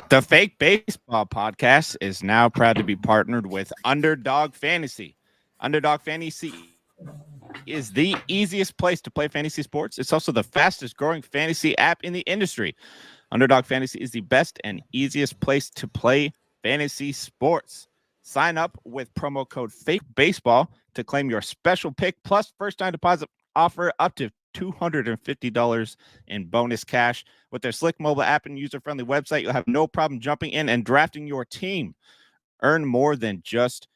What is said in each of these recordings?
The Fake Baseball Podcast is now proud to be partnered with Underdog Fantasy. Underdog Fantasy is the easiest place to play fantasy sports. It's also the fastest growing fantasy app in the industry. Underdog Fantasy is the best and easiest place to play fantasy sports. Sign up with promo code Fake Baseball to claim your special pick plus first time deposit offer up to $250 in bonus cash. With their slick mobile app and user-friendly website, you'll have no problem jumping in and drafting your team. Earn more than just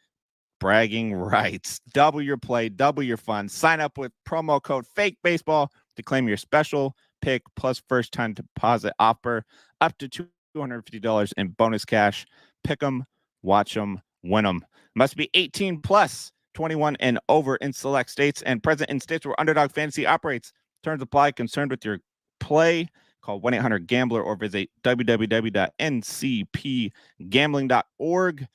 bragging rights. Double your play, double your fun. Sign up with promo code Fake Baseball to claim your special pick plus first-time deposit offer up to $250 in bonus cash. Pick them, watch them, win them. Must be 18 plus. 21 and over in select states and present in states where Underdog Fantasy operates. Terms apply. Concerned with your play? Call 1-800-GAMBLER or visit www.ncpgambling.org.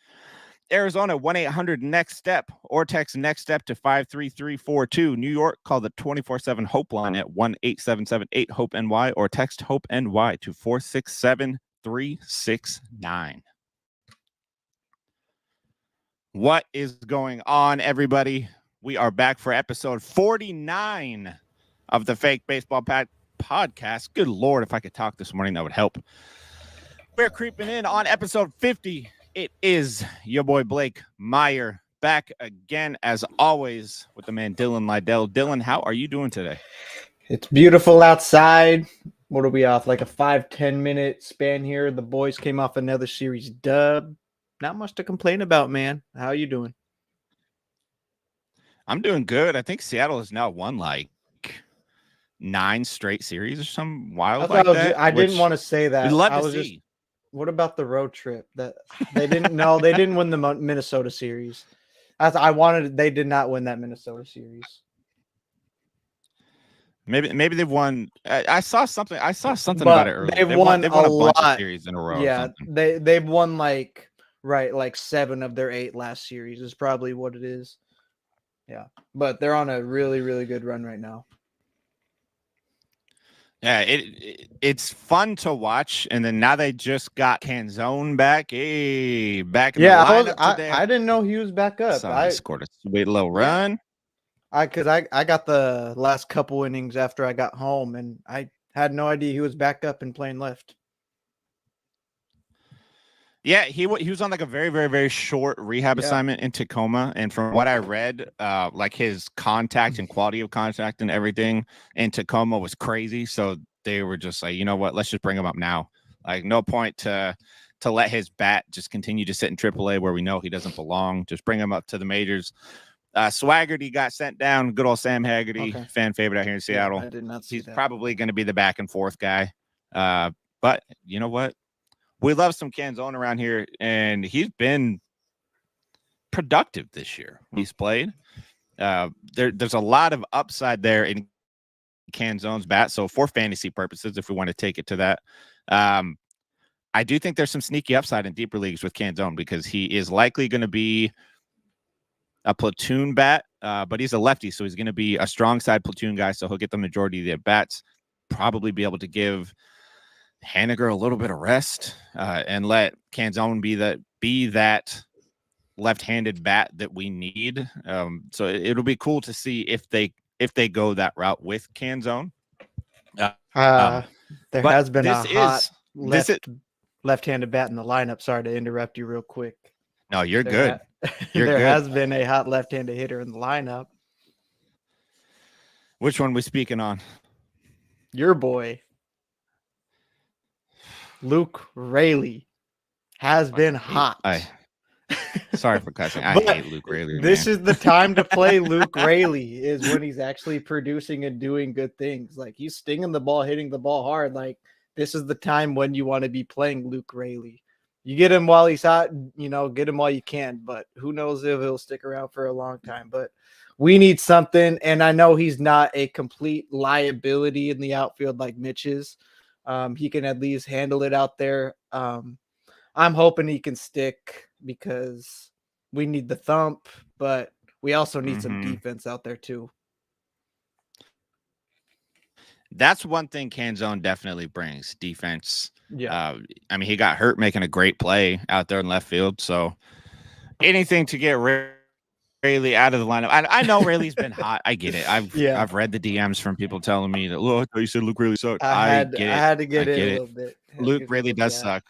Arizona, 1-800-NEXT-STEP or text NEXT STEP to 53342. New York, call the 24/7 Hope line at 1-877-8-HOPE-NY or text HOPE-NY to 467-369. What is going on, everybody? We are back for episode 49 of the Fake Baseball Podcast. Good Lord, if I could talk this morning, that would help. We're creeping in on episode 50. It is your boy Blake Meyer back again, as always, with the man Dylan Lydell. Dylan, how are you doing today? It's beautiful outside. What are we off? Like a 5-10 minute span here. The boys came off another series dub. Not much to complain about, man. How are you doing? I'm doing good. I think Seattle has now won like 9 straight series or some wild like that. I didn't want to say that. We'd love I to was see. What about the road trip? That they didn't. No, they didn't win the Minnesota series. They did not win that Minnesota series. Maybe they've won. I saw something. But about it earlier. They've won a lot. bunch of series in a row. Yeah, they've won like 7 of their 8 last series is probably what it is. Yeah, but they're on a really, really good run right now. Yeah, it's fun to watch, and then now they just got Canzone back. Hey, back in the lineup today. I didn't know he was back up. I scored a sweet little run. I got the last couple innings after I got home, and I had no idea he was back up and playing left. Yeah, he was on like a very, very, very short rehab assignment in Tacoma. And from what I read, like his contact and quality of contact and everything in Tacoma was crazy. So they were just like, you know what, let's just bring him up now. Like no point to let his bat just continue to sit in AAA where we know he doesn't belong. Just bring him up to the majors. Swaggerty got sent down. Good old Sam Haggerty, fan favorite out here in Seattle. I did not see He's that. probably going to be the back and forth guy. But you know what? We love some Canzone around here, and he's been productive this year. He's played. There's a lot of upside there in Canzone's bat. So for fantasy purposes, if we want to take it to that, I do think there's some sneaky upside in deeper leagues with Canzone because he is likely going to be a platoon bat, but he's a lefty, so he's going to be a strong side platoon guy. So he'll get the majority of the at-bats, probably be able to give Haniger a little bit of rest and let Canzone be that left-handed bat that we need. So it'll be cool to see if they go that route with Canzone. There has been a hot left-handed bat in the lineup. Sorry to interrupt you real quick. No, you're good. There has been a hot left-handed hitter in the lineup. Which one we speaking on? Your boy. Luke Raley has been hot. Sorry for cussing. I hate Luke Raley. This is the time to play Luke Raley is when he's actually producing and doing good things. Like he's stinging the ball, hitting the ball hard. Like this is the time when you want to be playing Luke Raley. You get him while he's hot, get him while you can, but who knows if he'll stick around for a long time. But we need something, and I know he's not a complete liability in the outfield like Mitch is. He can at least handle it out there. I'm hoping he can stick because we need the thump, but we also need some defense out there too. That's one thing Canzone definitely brings, defense. Yeah. I mean, he got hurt making a great play out there in left field. So anything to get Rayleigh out of the lineup. I know Rayleigh's been hot. I get it. I've read the DMs from people telling me that, oh, I thought you said Luke Rayleigh sucked. I get it. I had to get it a it. little bit. Luke Rayleigh does suck.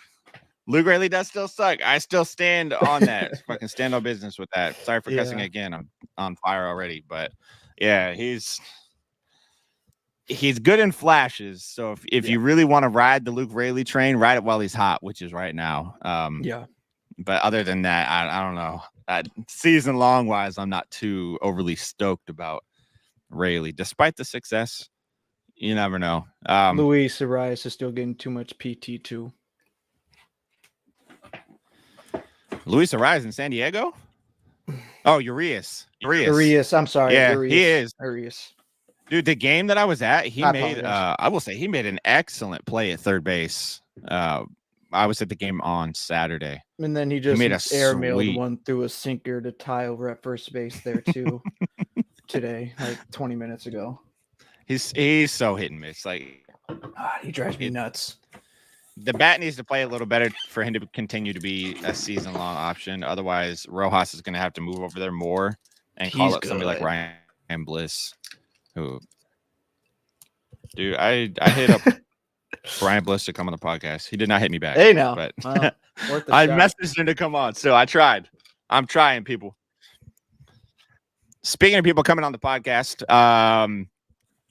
Luke Rayleigh does still suck. I still stand on that. Fucking stand on business with that. Sorry for cussing again. I'm on fire already. But yeah, he's good in flashes. So if you really want to ride the Luke Rayleigh train, ride it while he's hot, which is right now. But other than that, I don't know. Season long wise, I'm not too overly stoked about Rayleigh, despite the success. You never know. Luis Arias is still getting too much PT too. Luis Arias in San Diego? Oh, Urias. I'm sorry. Yeah, Urias. he is. Urias. Dude, the game that I was at, I will say he made an excellent play at third base. I was at the game on Saturday. And then he just airmailed one through a sinker to tie over at first base there too today, like 20 minutes ago. He's so hit and miss. Like he drives me nuts. The bat needs to play a little better for him to continue to be a season-long option. Otherwise, Rojas is going to have to move over there more and call up somebody like Ryan Bliss. Who, dude, I hit up Brian Bliss to come on the podcast. He did not hit me back. Hey, now. But wow. I messaged him to come on, so I tried. I'm trying, people. Speaking of people coming on the podcast,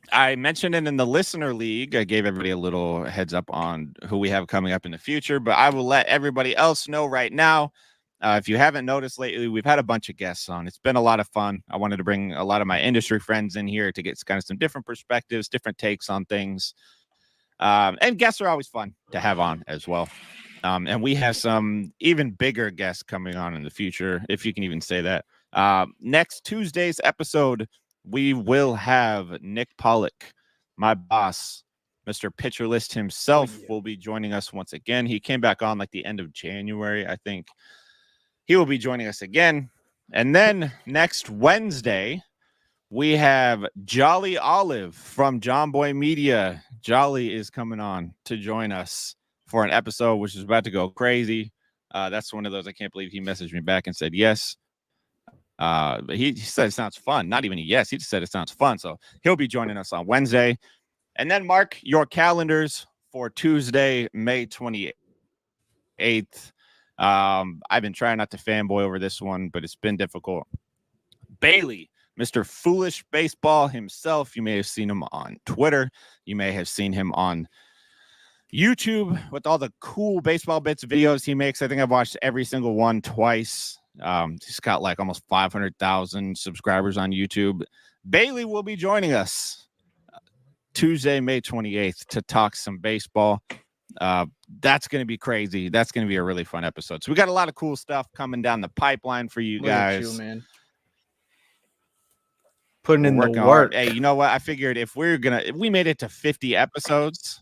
I mentioned it in the listener league. I gave everybody a little heads up on who we have coming up in the future, but I will let everybody else know right now. If you haven't noticed lately, we've had a bunch of guests on. It's been a lot of fun. I wanted to bring a lot of my industry friends in here to get kind of some different perspectives, different takes on things. And guests are always fun to have on as well. And we have some even bigger guests coming on in the future, if you can even say that. Next Tuesday's episode, we will have Nick Pollock, my boss, Mr. Pitcher List himself, will be joining us once again. He came back on like the end of January, I think. He will be joining us again. And then next Wednesday, we have Jolly Olive from John Boy Media. Jolly is coming on to join us for an episode, which is about to go crazy. That's one of those I can't believe he messaged me back and said yes. But he said it sounds fun. Not even a yes. He just said it sounds fun. So he'll be joining us on Wednesday. And then mark your calendars for Tuesday, May 28th. I've been trying not to fanboy over this one, but it's been difficult. Bailey, Mr. Foolish Baseball himself. You may have seen him on Twitter. You may have seen him on YouTube with all the cool baseball bits videos he makes. I think I've watched every single one twice. He's got like almost 500,000 subscribers on YouTube. Bailey will be joining us Tuesday, May 28th to talk some baseball. That's going to be crazy. That's going to be a really fun episode. So we got a lot of cool stuff coming down the pipeline for you guys. Look at you, man. Putting in the work. Hard. Hey, you know what? I figured if we made it to 50 episodes,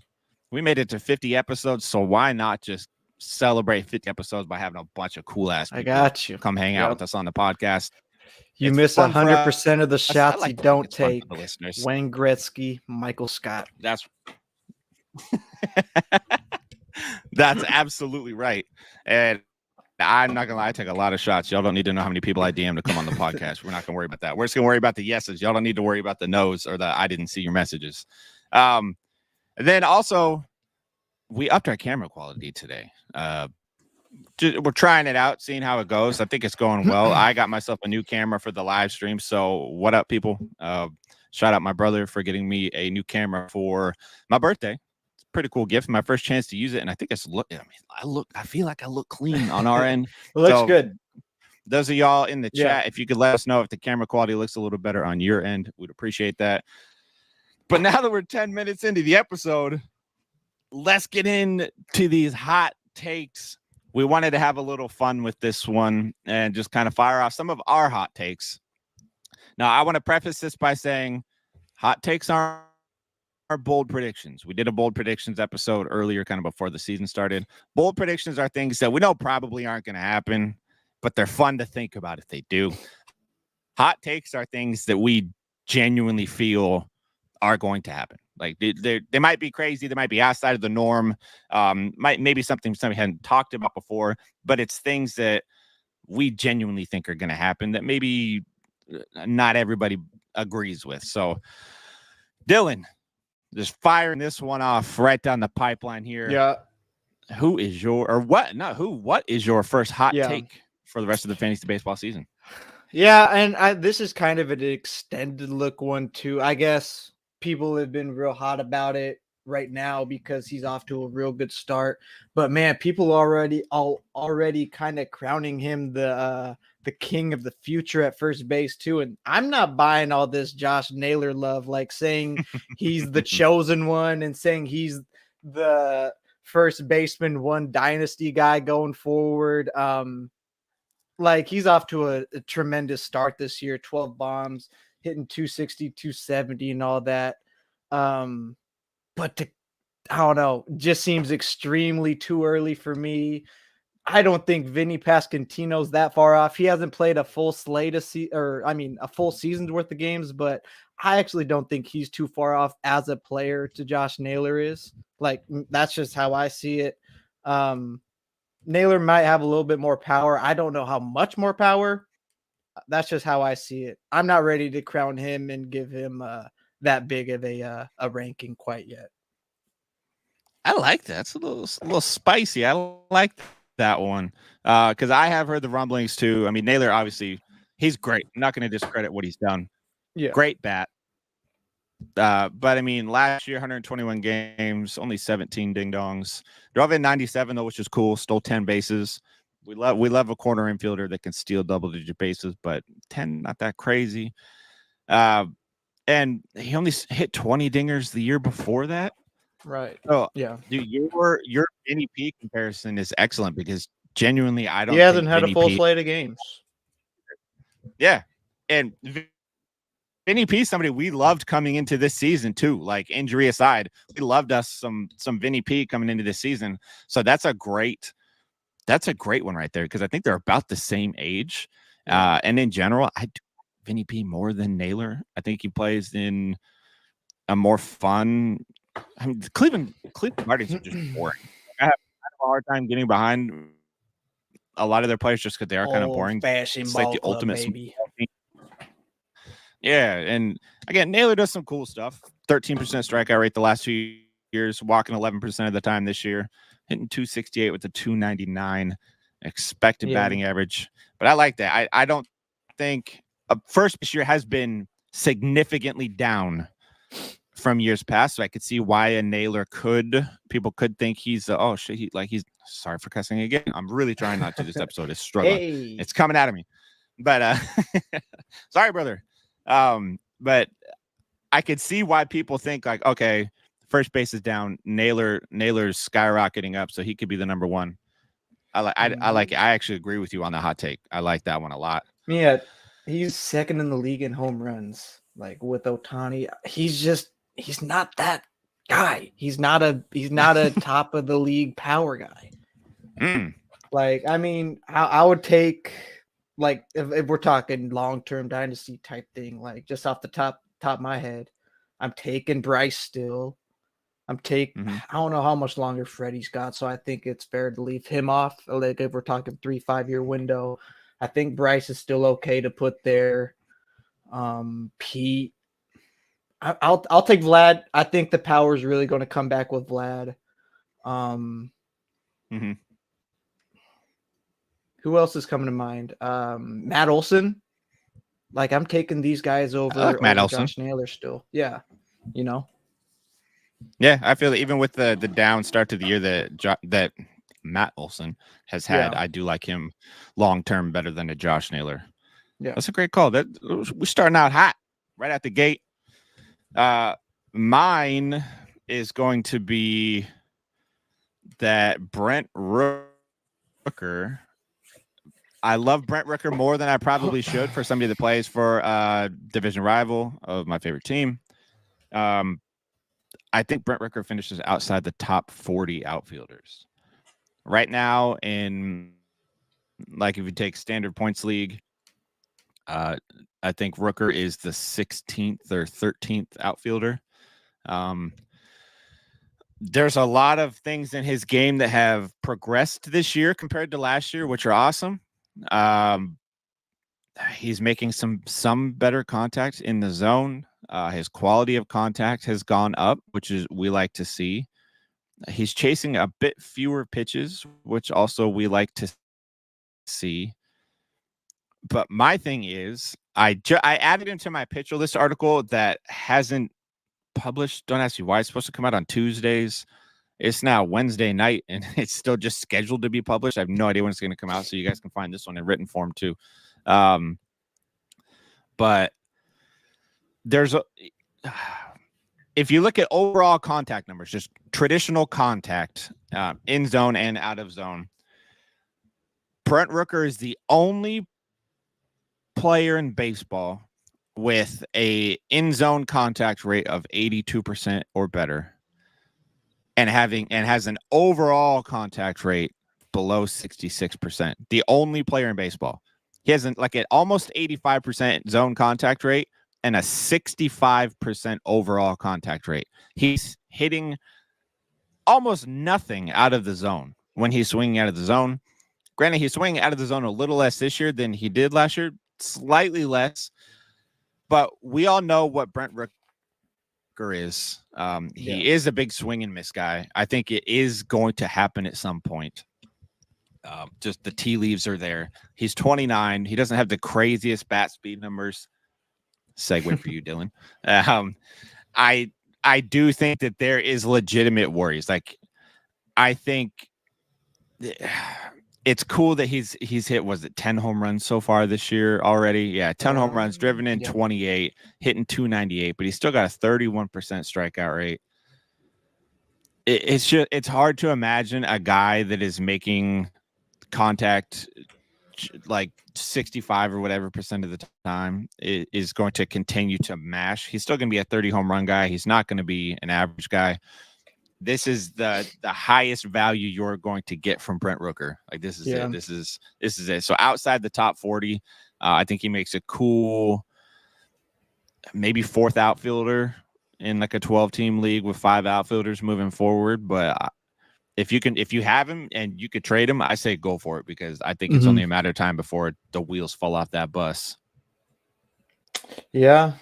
so why not just celebrate 50 episodes by having a bunch of cool ass people I got you. come hang out with us on the podcast. You miss 100% of the shots you don't take. Wayne Gretzky, Michael Scott. That's absolutely right. And I'm not gonna lie, I take a lot of shots. Y'all don't need to know how many people I DM to come on the podcast. We're not gonna worry about that. We're just gonna worry about the yeses. Y'all don't need to worry about the no's or the I didn't see your messages. Then also we upped our camera quality today. We're trying it out, seeing how it goes. I think it's going well. I got myself a new camera for the live stream. So what up, people? Shout out my brother for getting me a new camera for my birthday. It's a pretty cool gift. My first chance to use it. And I think I feel like I look clean on our end. It looks good. Those of y'all in the chat, if you could let us know if the camera quality looks a little better on your end, we'd appreciate that. But now that we're 10 minutes into the episode, let's get into these hot takes. We wanted to have a little fun with this one and just kind of fire off some of our hot takes. Now, I want to preface this by saying hot takes are bold predictions. We did a bold predictions episode earlier, kind of before the season started. Bold predictions are things that we know probably aren't going to happen, but they're fun to think about if they do. Hot takes are things that we genuinely feel are going to happen. Like they might be crazy, they might be outside of the norm, maybe something somebody hadn't talked about before, but it's things that we genuinely think are going to happen that maybe not everybody agrees with. So, Dylan, just firing this one off right down the pipeline here. Yeah. Who is your or what? Not who. What is your first hot Yeah. take for the rest of the fantasy baseball season? Yeah, and this is kind of an extended look one too. I guess people have been real hot about it right now because he's off to a real good start. But man, people already kind of crowning him the king of the future at first base too. And I'm not buying all this Josh Naylor love, like saying he's the chosen one and saying he's the first baseman, one dynasty guy going forward. Like he's off to a tremendous start this year, 12 bombs, hitting 260, 270 and all that. But I don't know, just seems extremely too early for me. I don't think Vinny Pasquantino's that far off. He hasn't played a full slate of a full season's worth of games, but I actually don't think he's too far off as a player to Josh Naylor is. Like that's just how I see it. Naylor might have a little bit more power. I don't know how much more power. That's just how I see it. I'm not ready to crown him and give him that big of a ranking quite yet. I like that. It's a little spicy. I like that one because I have heard the rumblings too. I mean, Naylor obviously he's great. I'm not going to discredit what he's done. Yeah, Great bat. But I mean, last year 121 games, only 17 ding dongs. Drove in 97 though, which is cool. Stole 10 bases. We love a corner infielder that can steal double-digit bases, but 10 not that crazy. And he only hit 20 dingers the year before that. right. So Yeah, dude, your Vinny P comparison is excellent because genuinely I don't he hasn't think had a Vinny full P. slate of games. Yeah, and Vinny P, somebody we loved coming into this season too. Like injury aside, we loved us some Vinny P coming into this season. So that's a great one right there because I think they're about the same age. And in general, I do Vinny P more than Naylor. I think he plays in a more fun. I mean, the Cleveland Guardians are just boring. I have a hard time getting behind a lot of their players just because they are kind of boring. Fashioned It's like ball the club, ultimate. baby. Yeah, and again, Naylor does some cool stuff. 13% strikeout rate the last 2 years, walking 11% of the time this year, hitting 268 with a 299 expected batting average. But I like that. I don't think first this year has been significantly down from years past, so I could see why a Naylor people could think he's he's sorry for cussing again. I'm really trying not to. This episode is struggling. Hey. It's coming out of me. But sorry, brother. But I could see why people think like, okay, first base is down. Naylor's skyrocketing up, so he could be the number one. I like it. I actually agree with you on the hot take. I like that one a lot. Yeah, he's second in the league in home runs. Like with Ohtani, he's not that guy. He's not a top of the league power guy. Like, I mean, I would take like if we're talking long-term dynasty type thing, like just off the top of my head, I'm taking Bryce still. I don't know how much longer Freddie's got, so I think it's fair to leave him off. Like if we're talking 3-5 year window, I think Bryce is still okay to put there. Pete, I'll take Vlad. I think the power is really going to come back with Vlad. Who else is coming to mind? Matt Olson. Like I'm taking these guys over Josh Naylor still. Yeah, you know. Yeah, I feel that even with the down start to the year that Matt Olson has had, I do like him long term better than a Josh Naylor. Yeah, that's a great call. That we're starting out hot right at the gate. Mine is going to be that Brent Rooker. I love Brent Rooker more than I probably should for somebody that plays for a division rival of my favorite team. I think Brent Rooker finishes outside the top 40 outfielders right now. In like if you take standard points league, I think Rooker is the 16th or 13th outfielder. Um, there's a lot of things in his game that have progressed this year compared to last year, which are awesome. Um, he's making some better contact in the zone. His quality of contact has gone up, which is we like to see. He's chasing a bit fewer pitches, which also we like to see. But my thing is, I added into my pitcher list article that hasn't published. Don't ask me why. It's supposed to come out on Tuesdays. It's now Wednesday night, and it's still just scheduled to be published. I have no idea when it's going to come out, so you guys can find this one in written form too. But there's a if you look at overall contact numbers, just traditional contact in zone and out of zone, Brent Rooker is the only player in baseball with a in zone contact rate of 82% or better, and has an overall contact rate below 66%. The only player in baseball. He has like an almost 85% zone contact rate and a 65% overall contact rate. He's hitting almost nothing out of the zone when he's swinging out of the zone. Granted, he's swinging out of the zone a little less this year than he did last year, slightly less. But we all know what Brent Rooker is. He is a big swing and miss guy. I think it is going to happen at some point. Just the tea leaves are there. He's 29. He doesn't have the craziest bat speed numbers. Segue for you, Dylan. I do think that there is legitimate worries. Like, I think it's cool that he's hit, was it 10 home runs so far this year already? Yeah, 10 home runs, driven in 28, hitting 298, but he's still got a 31% strikeout rate. It's hard to imagine a guy that is making contact like 65 or whatever percent of the time is going to continue to mash. He's still going to be a 30 home run guy. He's not going to be an average guy. This is the highest value you're going to get from Brent Rooker. Like, this is it. This is it. So outside the top 40, I think he makes a cool, maybe fourth outfielder in like a 12-team league with 5 outfielders moving forward. But if you have him and you could trade him, I say go for it, because I think it's only a matter of time before the wheels fall off that bus. Yeah.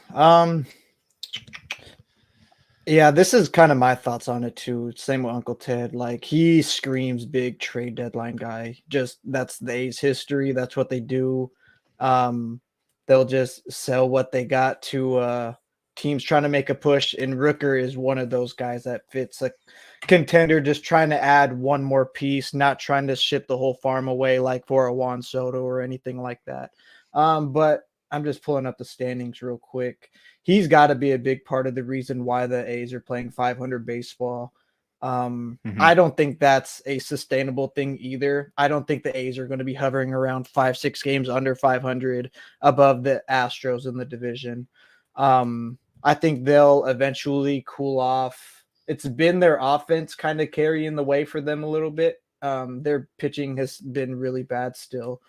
Yeah, this is kind of my thoughts on it too. Same with Uncle Ted. Like, he screams big trade deadline guy. Just that's the A's history. That's what they do. They'll just sell what they got to teams trying to make a push. And Rooker is one of those guys that fits a contender, just trying to add one more piece, not trying to ship the whole farm away like for a Juan Soto or anything like that. But I'm just pulling up the standings real quick. He's got to be a big part of the reason why the A's are playing 500 baseball. I don't think that's a sustainable thing either. I don't think the A's are going to be hovering around 5-6 games under 500 above the Astros in the division. I think they'll eventually cool off. It's been their offense kind of carrying the way for them a little bit. Their pitching has been really bad still.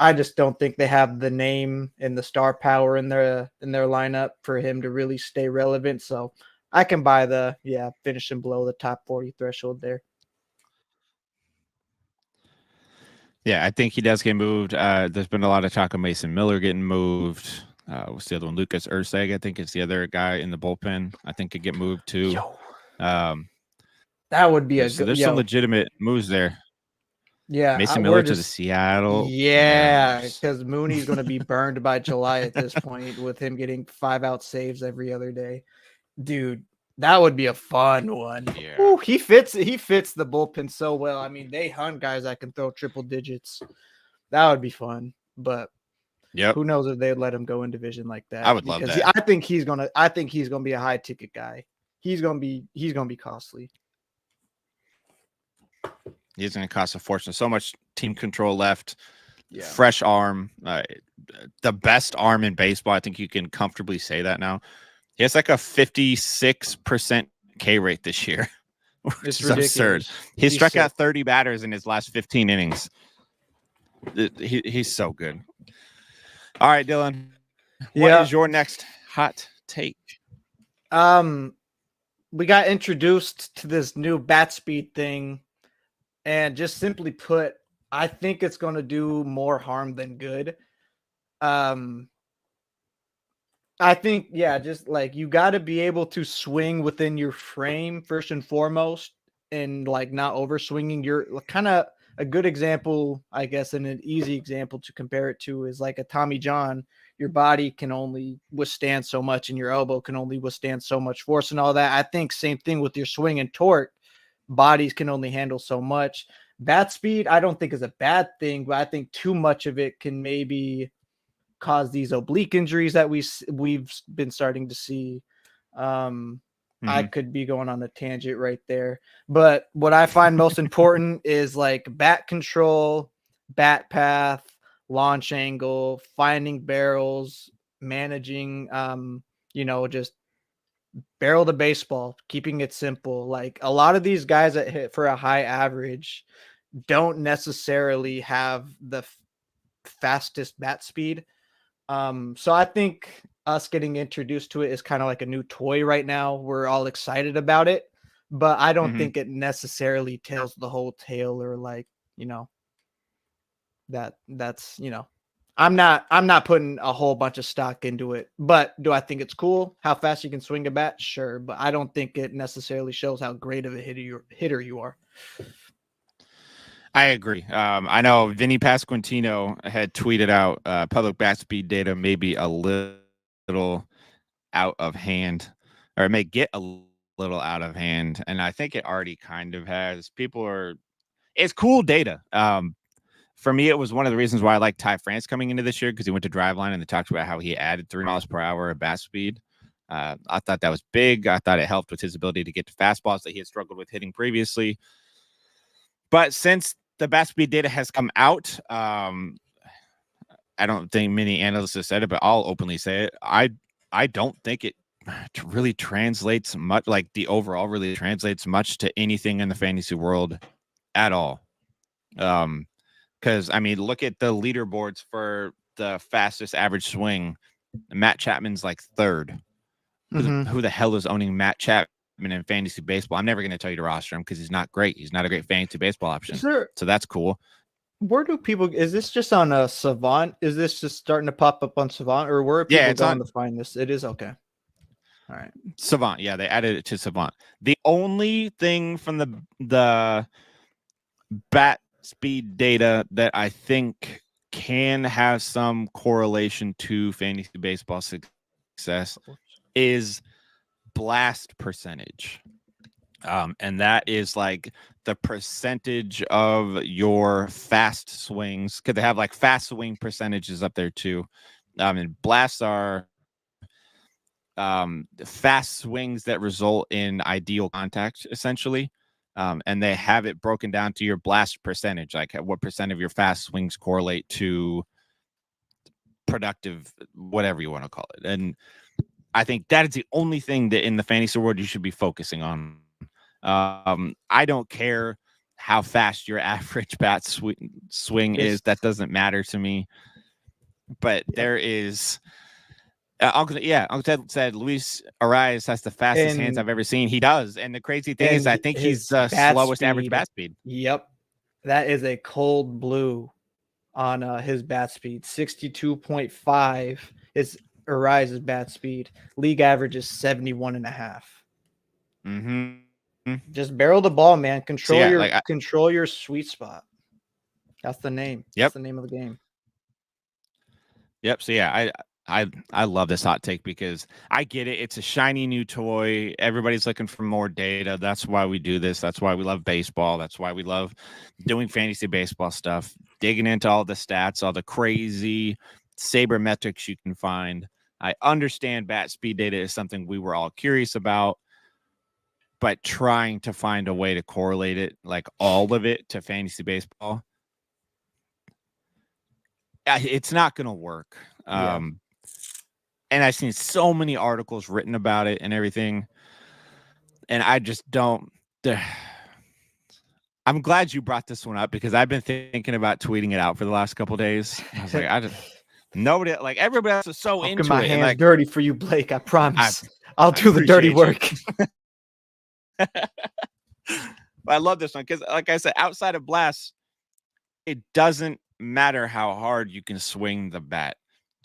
I just don't think they have the name and the star power in their lineup for him to really stay relevant. So I can buy finishing below the top 40 threshold there. Yeah, I think he does get moved. There's been a lot of talk of Mason Miller getting moved. What's the other one? Lucas Urseg, I think, is the other guy in the bullpen. I think could get moved too. That would be a good. So there's some legitimate moves there. Yeah, Mason Miller to the Seattle. Yeah, because Mooney's going to be burned by July at this point with him getting 5-out saves every other day. Dude, that would be a fun one. Yeah. Ooh, he fits the bullpen so well. I mean, they hunt guys that can throw triple digits. That would be fun. But who knows if they'd let him go in division like that? I would love that. I think he's gonna be a high ticket guy. He's gonna be costly. He's going to cost a fortune. So much team control left. Yeah. Fresh arm. The best arm in baseball. I think you can comfortably say that now. He has like a 56% K rate this year. It's absurd. He struck out 30 batters in his last 15 innings. He's so good. All right, Dylan. What is your next hot take? We got introduced to this new bat speed thing, and just simply put, I think it's going to do more harm than good. Um, I think, yeah, just like you got to be able to swing within your frame first and foremost, and like not over swinging. You're kind of a good example, I guess, and an easy example to compare it to is like a Tommy John. Your body can only withstand so much, and your elbow can only withstand so much force and all that. I think same thing with your swing and torque. Bodies can only handle so much. Bat speed, I don't think is a bad thing, but I think too much of it can maybe cause these oblique injuries that we've been starting to see. I could be going on a tangent right there, but what I find most important is like bat control, bat path, launch angle, finding barrels, managing, just barrel the baseball, keeping it simple. Like a lot of these guys that hit for a high average don't necessarily have the fastest bat speed. So I think us getting introduced to it is kind of like a new toy right now. We're all excited about it, but I don't think it necessarily tells the whole tale, or like, that's, I'm not putting a whole bunch of stock into it. But do I think it's cool how fast you can swing a bat? Sure, but I don't think it necessarily shows how great of a hitter you are. I agree. I know Vinny Pasquantino had tweeted out public bat speed data may be a little out of hand, or it may get a little out of hand. And I think it already kind of has. It's cool data. For me, it was one of the reasons why I like Ty France coming into this year, because he went to Driveline and they talked about how he added 3 miles per hour of bat speed. I thought that was big. I thought it helped with his ability to get to fastballs that he had struggled with hitting previously. But since the bat speed data has come out, I don't think many analysts have said it, but I'll openly say it. I don't think it really translates much, like the overall really translates much to anything in the fantasy world at all. Because I mean, look at the leaderboards for the fastest average swing. Matt Chapman's like 3rd. Who the hell is owning Matt Chapman in fantasy baseball? I'm never going to tell you to roster him because he's not great. He's not a great fantasy baseball option. So that's cool. Where do people? Is this just on a Savant? Is this just starting to pop up on Savant, or where are people going to find this? It is okay. All right, Savant. Yeah, they added it to Savant. The only thing from the bat speed data that I think can have some correlation to fantasy baseball success is blast percentage. And that is like the percentage of your fast swings, because they have like fast swing percentages up there too. And blasts are fast swings that result in ideal contact, essentially. And they have it broken down to your blast percentage, like what percent of your fast swings correlate to productive, whatever you want to call it. And I think that is the only thing that in the fantasy world you should be focusing on. I don't care how fast your average bat swing is. That doesn't matter to me. But there is... Uncle Ted said Luis Arias has the fastest hands I've ever seen. He does. And the crazy thing is I think he's the slowest average bat speed. Yep. That is a cold blue on his bat speed. 62.5 is Arias' bat speed. League average is 71.5. Just barrel the ball, man. Control your sweet spot. That's the name. Yep. That's the name of the game. Yep. So yeah, I love this hot take because I get it. It's a shiny new toy. Everybody's looking for more data. That's why we do this. That's why we love baseball. That's why we love doing fantasy baseball stuff, digging into all the stats, all the crazy sabermetrics you can find. I understand bat speed data is something we were all curious about, but trying to find a way to correlate it, like all of it, to fantasy baseball, it's not going to work. And I've seen so many articles written about it and everything, and I just don't. I'm glad you brought this one up because I've been thinking about tweeting it out for the last couple of days. I was like, Nobody, like everybody else, is so I'll into get my it. hands And like, dirty for you, Blake. I promise. I'll I do the dirty appreciate work. I love this one because, like I said, outside of blasts, it doesn't matter how hard you can swing the bat.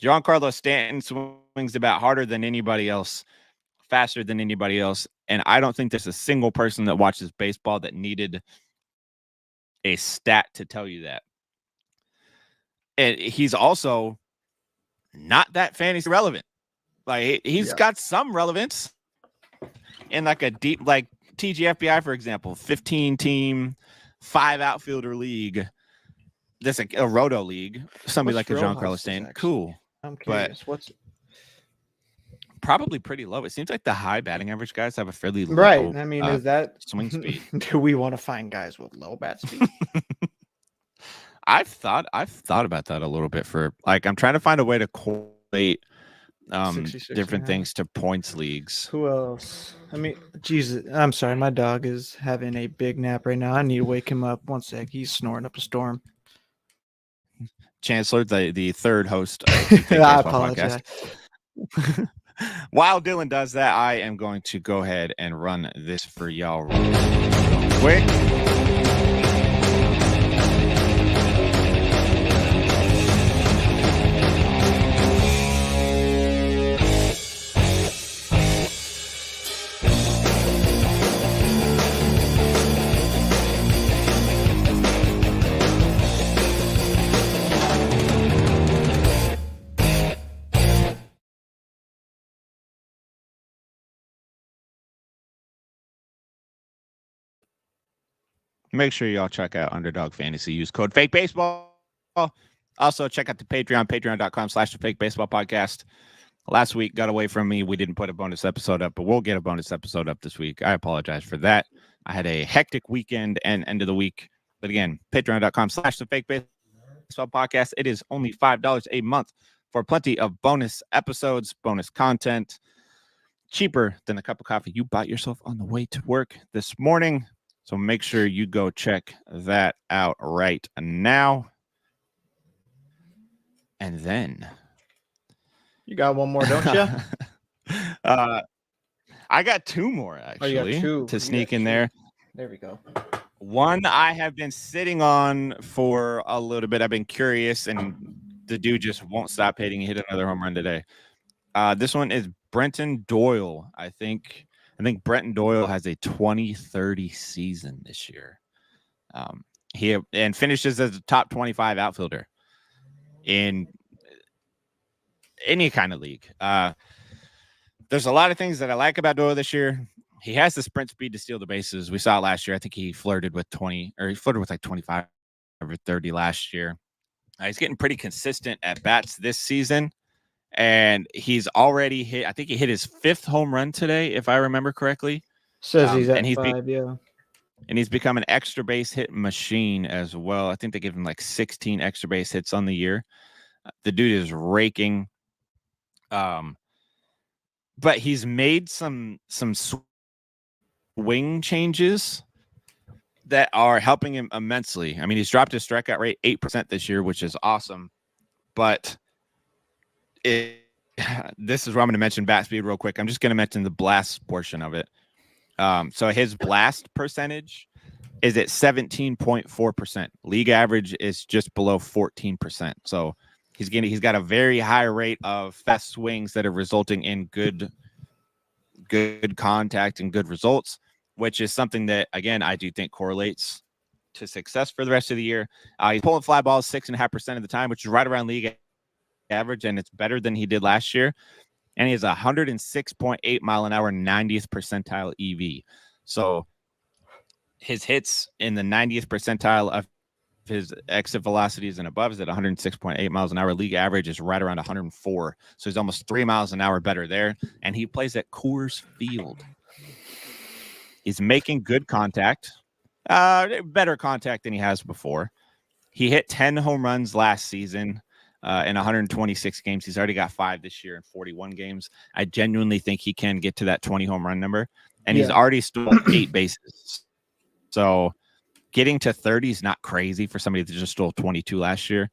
Giancarlo Stanton swings the bat harder than anybody else, faster than anybody else. And I don't think there's a single person that watches baseball that needed a stat to tell you that. And he's also not that fantasy relevant. Like he's got some relevance in like a deep, like TGFBI, for example, 15-team, 5 outfielder league. That's a roto league. Somebody like a Giancarlo Stanton. Cool. I'm curious. But What's probably pretty low. It seems like the high batting average guys have a fairly low right? I mean, is that swing speed? Do we want to find guys with low bat speed? I've thought about that a little bit for like I'm trying to find a way to correlate different things to points leagues. Who else? I mean, Jesus, I'm sorry, my dog is having a big nap right now. I need to wake him up. One sec, he's snoring up a storm. Chancellor, the third host of the I apologize. Podcast. While Dylan does that, I am going to go ahead and run this for y'all real quick. Make sure y'all check out Underdog Fantasy. Use code FakeBaseball. Also, check out the Patreon, patreon.com/FakeBaseballPodcast. Last week got away from me. We didn't put a bonus episode up, but we'll get a bonus episode up this week. I apologize for that. I had a hectic weekend and end of the week. But again, patreon.com/FakeBaseballPodcast. It is only $5 a month for plenty of bonus episodes, bonus content. Cheaper than a cup of coffee you bought yourself on the way to work this morning. So make sure you go check that out right now. And then you got one more, don't you? I got 2 more actually to sneak in there. There we go. One I have been sitting on for a little bit. I've been curious, and the dude just won't stop hitting. He hit another home run today. This one is Brenton Doyle. I think Brenton Doyle has a 2030 season this year. He finishes as a top 25 outfielder in any kind of league. There's a lot of things that I like about Doyle this year. He has the sprint speed to steal the bases. We saw it last year. I think he flirted with like 25 or 30 last year. He's getting pretty consistent at bats this season. And he's already hit, I think he hit his 5th home run today, if I remember correctly. Says he's at 5, yeah. And he's become an extra base hit machine as well. I think they give him like 16 extra base hits on the year. The dude is raking. But he's made some swing changes that are helping him immensely. I mean, he's dropped his strikeout rate 8% this year, which is awesome. But this is where I'm going to mention bat speed real quick. I'm just going to mention the blast portion of it. So his blast percentage is at 17.4%. League average is just below 14%. So he's got a very high rate of fast swings that are resulting in good contact and good results, which is something that, again, I do think correlates to success for the rest of the year. He's pulling fly balls 6.5% of the time, which is right around league average, and it's better than he did last year. And he has 106.8 mile an hour 90th percentile EV. So his hits in the 90th percentile of his exit velocities and above is at 106.8 miles an hour. League average is right around 104. So he's almost 3 miles an hour better there. And he plays at Coors Field. He's making good contact, better contact than he has before. He hit 10 home runs last season. In 126 games. He's already got 5 this year in 41 games. I genuinely think he can get to that 20 home run number. And he's already stolen 8 bases. So getting to 30 is not crazy for somebody that just stole 22 last year.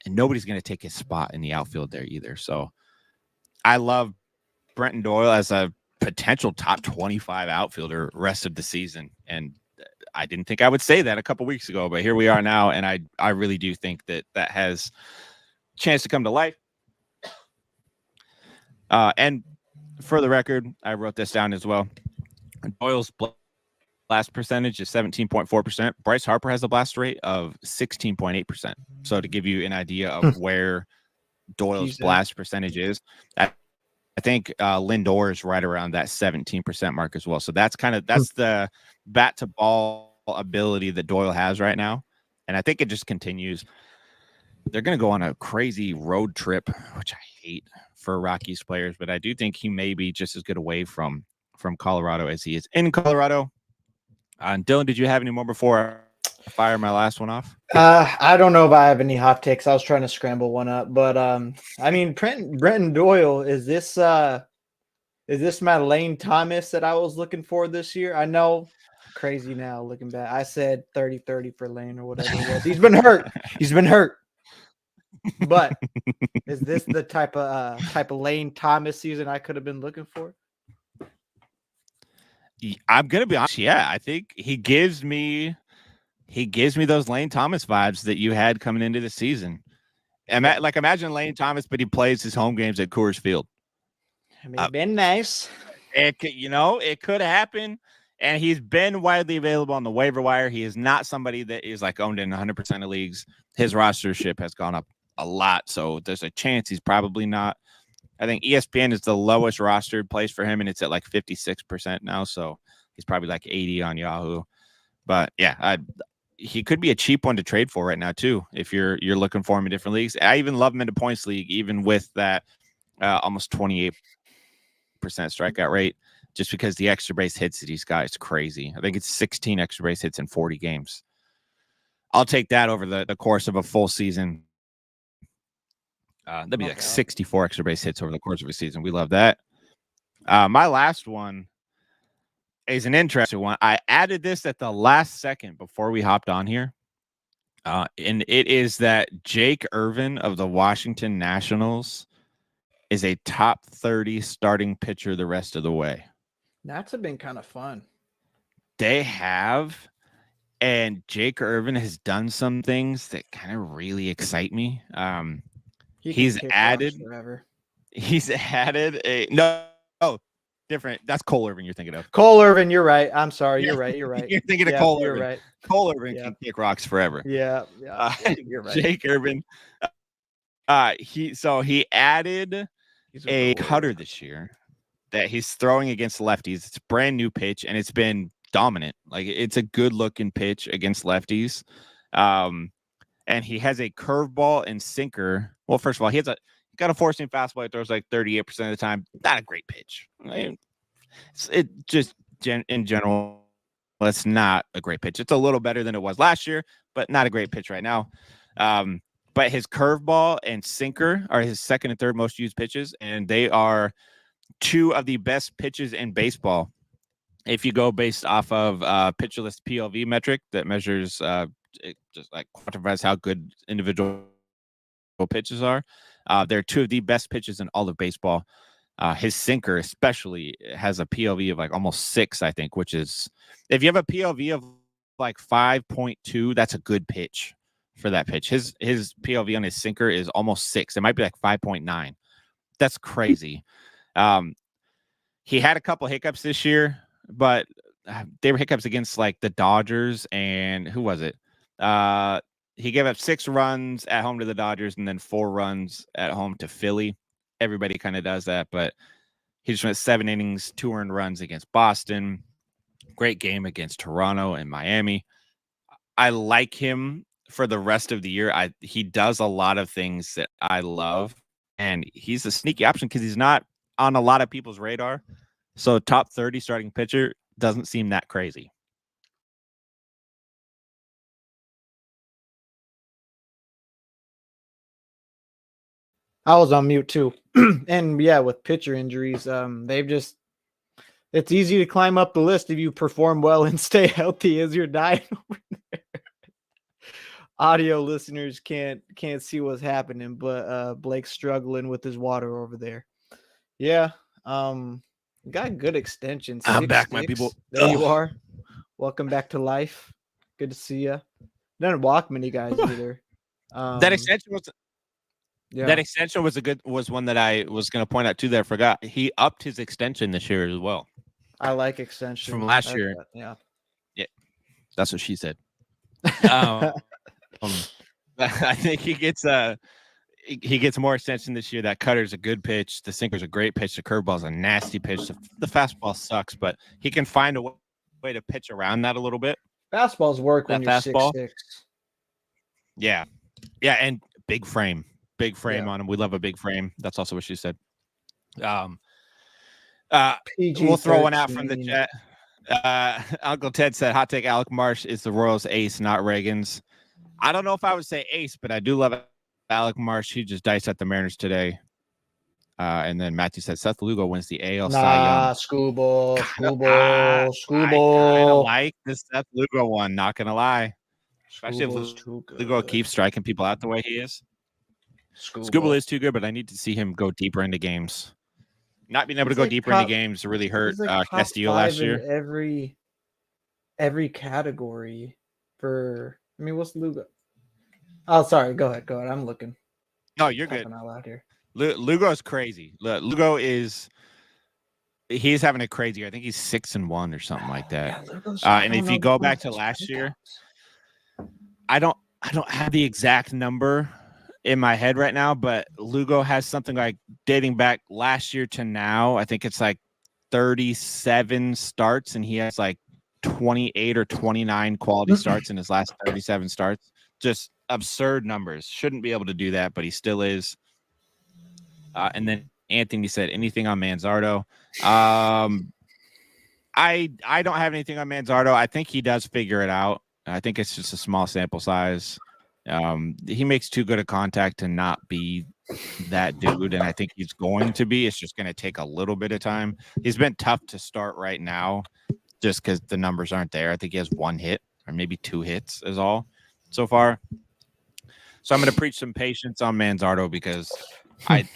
and nobody's going to take his spot in the outfield there either. So I love Brenton Doyle as a potential top 25 outfielder rest of the season. And I didn't think I would say that a couple weeks ago, but here we are now. And I really do think that has a chance to come to life. And for the record, I wrote this down as well. Doyle's blast percentage is 17.4%. Bryce Harper has a blast rate of 16.8%. So to give you an idea of where Doyle's blast percentage is, I think Lindor is right around that 17% mark as well. So that's the bat to ball ability that Doyle has right now. And I think it just continues. They're going to go on a crazy road trip, which I hate for Rockies players, but I do think he may be just as good away from Colorado as he is in Colorado. Dylan, did you have any more before I fire my last one off? I don't know if I have any hot takes. I was trying to scramble one up, but I mean, Brenton Doyle, is this my Lane Thomas that I was looking for this year? I know, crazy now looking back. I said 30-30 for Lane or whatever it was. He's been hurt. But is this the type of Lane Thomas season I could have been looking for? I'm gonna be honest. Yeah, I think he gives me those Lane Thomas vibes that you had coming into the season. Imagine Lane Thomas, but he plays his home games at Coors Field. I mean, been nice. It could happen. And he's been widely available on the waiver wire. He is not somebody that is like owned in 100% of leagues. His rostership has gone up a lot, so there's a chance he's probably not. I think ESPN is the lowest rostered place for him, and it's at like 56% now. So he's probably like 80 on Yahoo. But yeah, he could be a cheap one to trade for right now too. If you're looking for him in different leagues, I even love him in the points league, even with that almost 28% strikeout rate, just because the extra base hits that he's got is crazy. I think it's 16 extra base hits in 40 games. I'll take that over the course of a full season. That'd be like 64 extra base hits over the course of a season. We love that. My last one is an interesting one. I added this at the last second before we hopped on here. And it is that Jake Irvin of the Washington Nationals is a top 30 starting pitcher the rest of the way. That's been kind of fun. They have. And Jake Irvin has done some things that kind of really excite me. He's added a different. That's Cole Irvin you're thinking of. Cole Irvin, you're right. I'm sorry. You're right. You're thinking of Cole Irvin. You're right. Cole Irvin can kick rocks forever. Yeah. You're right. Jake Irvin. He added a cutter this year that he's throwing against lefties. It's a brand new pitch, and it's been dominant. Like, it's a good looking pitch against lefties. And he has a curveball and sinker. Well, first of all, he's got a four-seam fastball. He throws like 38% of the time. Not a great pitch. In general, it's not a great pitch. It's a little better than it was last year, but not a great pitch right now. But his curveball and sinker are his second and third most used pitches, and they are two of the best pitches in baseball. If you go based off of Pitcher List PLV metric that measures it just like quantifies how good individual pitches are. They're two of the best pitches in all of baseball. His sinker especially has a PLV of like almost 6, I think, which is, if you have a PLV of like 5.2, that's a good pitch for that pitch. His PLV on his sinker is almost 6. It might be like 5.9. That's crazy. He had a couple hiccups this year, but they were hiccups against like the Dodgers and who was it? He gave up 6 runs at home to the Dodgers and then 4 runs at home to Philly. Everybody kind of does that, but he just went 7 innings, 2 earned runs against Boston. Great game against Toronto and Miami. I like him for the rest of the year. He does a lot of things that I love, and he's a sneaky option because he's not on a lot of people's radar. So top 30 starting pitcher doesn't seem that crazy. I was on mute too. And yeah, with pitcher injuries, it's easy to climb up the list if you perform well and stay healthy as you're dying over there. audio listeners can't see what's happening, but Blake's struggling with his water over there. Yeah. Got good extension. I'm 6'6". back, my people. There you Ugh. are. Welcome back to life. Good to see you. Didn't walk many guys either. That extension was Yeah, that extension was one that I was going to point out too that I forgot. He upped his extension this year as well I like extension from last year. Yeah. Yeah, that's what she said. Um, I think he gets more extension this year. That cutter's a good pitch. The sinker's a great pitch. The curveball's a nasty pitch. The fastball sucks, but he can find a way to pitch around that a little bit. Fastballs work That when you're fastball. 6'6". Yeah, and big frame on him. We love a big frame. That's also what she said. We'll throw one out from the chat. Uncle Ted said, "Hot take: Alec Marsh is the Royals' ace, not Reagan's." I don't know if I would say ace, but I do love Alec Marsh. He just diced at the Mariners today. And then Matthew said Seth Lugo wins the AL Cy Young. Scooble. I kind of like the Seth Lugo one. Not gonna lie, especially if Lugo keeps striking people out the way he is. Scooble is too good, but I need to see him go deeper into games. Not being able to go deeper into games really hurt Castillo last year. Every category for. I mean, what's Lugo? Oh, sorry. Go ahead. I'm looking. No, you're good. Out loud here. Lugo is crazy. Lugo he's having a crazy year. I think he's 6-1 or something like that. Yeah, and if you go back to last year, I don't have the exact number in my head right now, but Lugo has something like dating back last year to now. I think it's like 37 starts, and he has like 28 or 29 quality starts in his last 37 starts. Just absurd numbers. Shouldn't be able to do that, but he still is. And then Anthony said, anything on Manzardo? I don't have anything on Manzardo. I think he does figure it out. I think it's just a small sample size. He makes too good a contact to not be that dude, and I think he's going to be. It's just going to take a little bit of time. He's been tough to start right now just because the numbers aren't there. I think he has 1 hit or maybe 2 hits is all so far. So I'm going to preach some patience on Manzardo because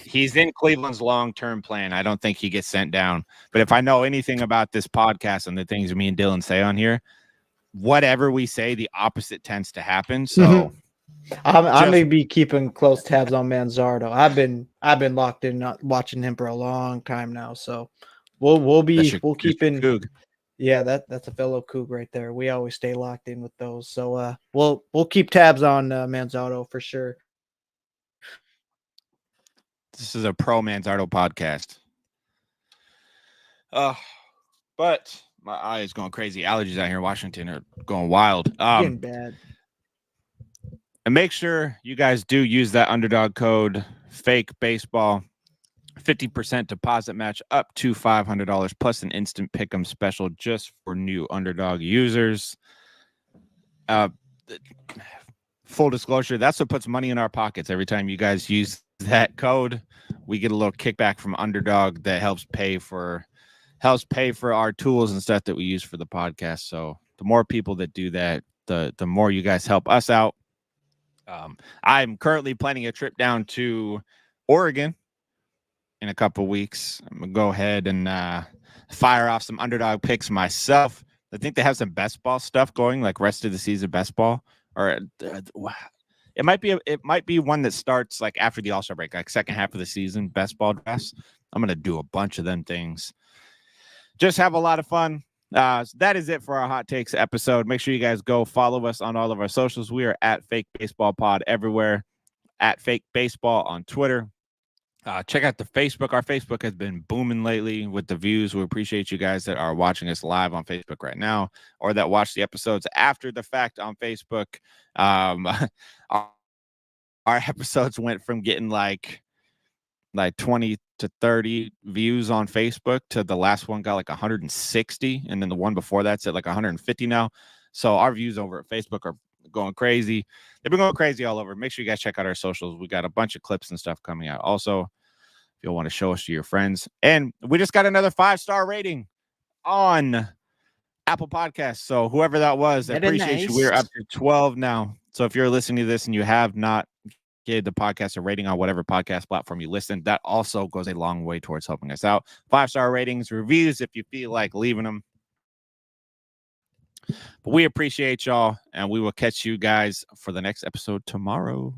he's in Cleveland's long-term plan. I don't think he gets sent down. But if I know anything about this podcast and the things me and Dylan say on here, whatever we say, the opposite tends to happen. So I may be keeping close tabs on Manzardo. I've been locked in watching him for a long time now. So we'll keep in. Coug. Yeah, that's a fellow Coug right there. We always stay locked in with those. So we'll keep tabs on Manzardo for sure. This is a pro Manzardo podcast. But my eye is going crazy. Allergies out here in Washington are going wild. Getting bad. And make sure you guys do use that underdog code Fake Baseball. 50% deposit match up to $500 plus an instant pick'em special just for new underdog users. Full disclosure, that's what puts money in our pockets. Every time you guys use that code, we get a little kickback from underdog that helps pay for our tools and stuff that we use for the podcast. So the more people that do that, the more you guys help us out. I'm currently planning a trip down to Oregon in a couple weeks. I'm gonna go ahead and fire off some underdog picks myself. I think they have some best ball stuff going, like rest of the season best ball, or it might be one that starts like after the All-Star break, like second half of the season best ball drafts. I'm gonna do a bunch of them things. Just have a lot of fun. So that is it for our hot takes episode. Make sure you guys go follow us on all of our socials. We are at Fake Baseball Pod everywhere, at Fake Baseball on Twitter. Check out the Facebook. Our Facebook has been booming lately with the views. We appreciate you guys that are watching us live on Facebook right now or that watch the episodes after the fact on Facebook. Our episodes went from getting like 20 to 30 views on Facebook to the last one got like 160. And then the one before that's at like 150 now. So our views over at Facebook are going crazy. They've been going crazy all over. Make sure you guys check out our socials. We got a bunch of clips and stuff coming out. Also, if you'll want to show us to your friends. And we just got another 5-star rating on Apple Podcasts. So whoever that was, I appreciate you. We're up to 12 now. So if you're listening to this and you have not gave the podcast a rating on whatever podcast platform you listen, that also goes a long way towards helping us out. 5-star ratings, reviews if you feel like leaving them. But we appreciate y'all, and we will catch you guys for the next episode tomorrow.